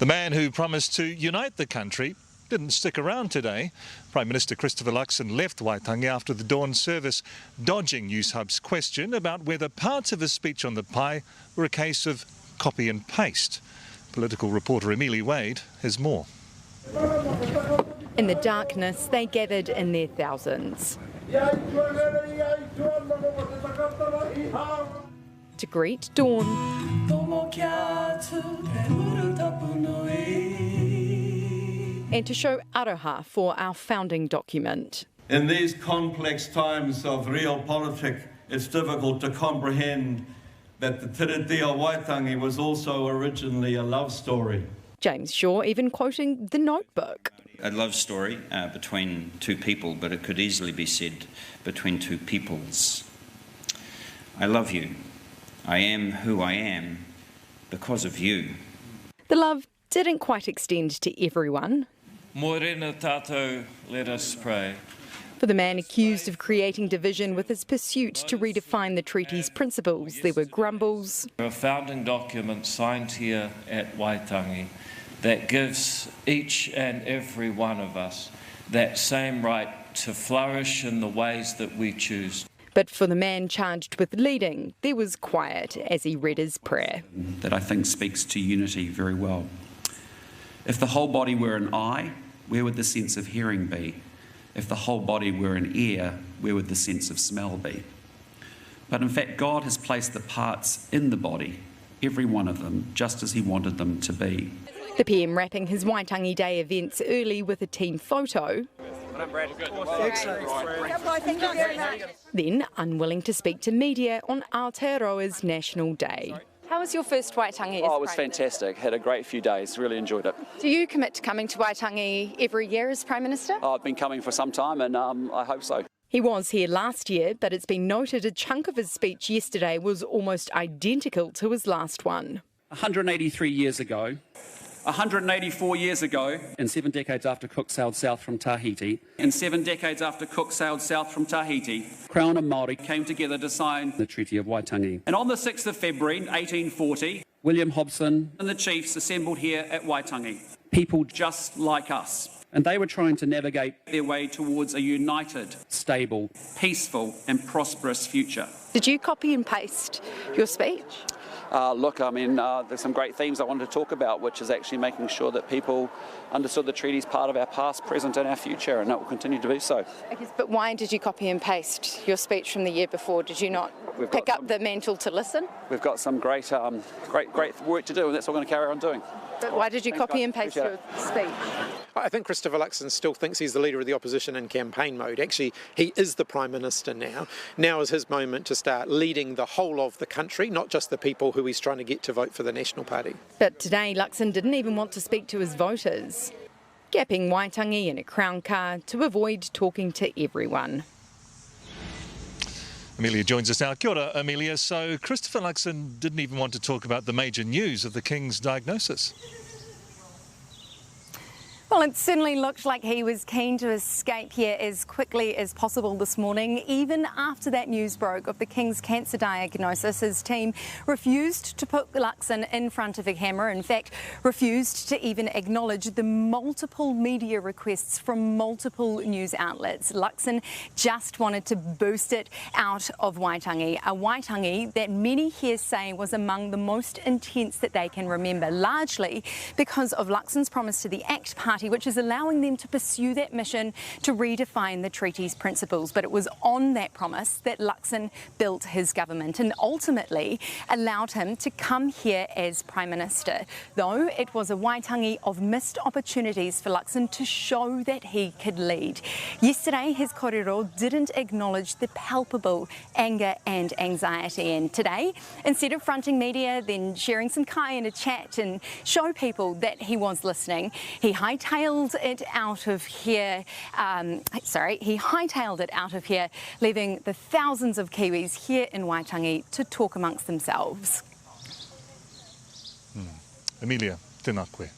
The man who promised to unite the country didn't stick around today. Prime Minister Christopher Luxon left Waitangi after the dawn service, dodging Newshub's question about whether parts of his speech on the Pai were a case of copy and paste. Political reporter Amelia Wade has more. In the darkness, they gathered in their thousands to greet dawn and to show aroha for our founding document. In these complex times of realpolitik, it's difficult to comprehend that the Tiritia Waitangi was also originally a love story. James Shaw even quoting The Notebook. A love story between two people, but it could easily be said between two peoples. I love you. I am who I am because of you. The love didn't quite extend to everyone. Morena tātou, let us pray. For the man accused of creating division with his pursuit to redefine the treaty's principles, there were grumbles. A founding document signed here at Waitangi that gives each and every one of us that same right to flourish in the ways that we choose. But for the man charged with leading, there was quiet as he read his prayer. That I think speaks to unity very well. If the whole body were an eye, where would the sense of hearing be? If the whole body were an ear, where would the sense of smell be? But in fact, God has placed the parts in the body, every one of them, just as he wanted them to be. The PM wrapping his Waitangi Day events early with a team photo. Then unwilling to speak to media on Aotearoa's National Day. How was your first Waitangi? Oh, it was fantastic. Had a great few days. Really enjoyed it. Do you commit to coming to Waitangi every year as Prime Minister? Oh, I've been coming for some time and I hope so. He was here last year, but it's been noted a chunk of his speech yesterday was almost identical to his last one. 183 years ago, 184 years ago, and 7 decades after Cook sailed south from Tahiti, Crown and Māori came together to sign the Treaty of Waitangi. And on the 6th of February 1840, William Hobson and the chiefs assembled here at Waitangi. People just like us. And they were trying to navigate their way towards a united, stable, peaceful and prosperous future. Did you copy and paste your speech? Look, I mean, there's some great themes I wanted to talk about, which is actually making sure that people understood the treaty is part of our past, present and our future, and it will continue to be so. I guess, but why did you copy and paste your speech from the year before? Did you not pick up the mantle to listen? We've got some great work to do, and that's what we're going to carry on doing. But why did you copy and paste your speech? I think Christopher Luxon still thinks he's the leader of the opposition in campaign mode. Actually, he is the Prime Minister now. Now is his moment to start leading the whole of the country, not just the people who he's trying to get to vote for the National Party. But today, Luxon didn't even want to speak to his voters, gapping Waitangi in a Crown car to avoid talking to everyone. Amelia joins us now. Kia ora, Amelia. So Christopher Luxon didn't even want to talk about the major news of the King's diagnosis. Well, it certainly looked like he was keen to escape here as quickly as possible this morning. Even after that news broke of the King's cancer diagnosis, his team refused to put Luxon in front of a camera. In fact, refused to even acknowledge the multiple media requests from multiple news outlets. Luxon just wanted to boost it out of Waitangi, a Waitangi that many here say was among the most intense that they can remember, largely because of Luxon's promise to the ACT Party, which is allowing them to pursue that mission to redefine the treaty's principles. But it was on that promise that Luxon built his government and ultimately allowed him to come here as Prime Minister. Though it was a Waitangi of missed opportunities for Luxon to show that he could lead. Yesterday, his kōrero didn't acknowledge the palpable anger and anxiety. And today, instead of fronting media, then sharing some kai in a chat and show people that he was listening, he hightailed it out of here. He hightailed it out of here, leaving the thousands of Kiwis here in Waitangi to talk amongst themselves. Amelia, tēnā koe.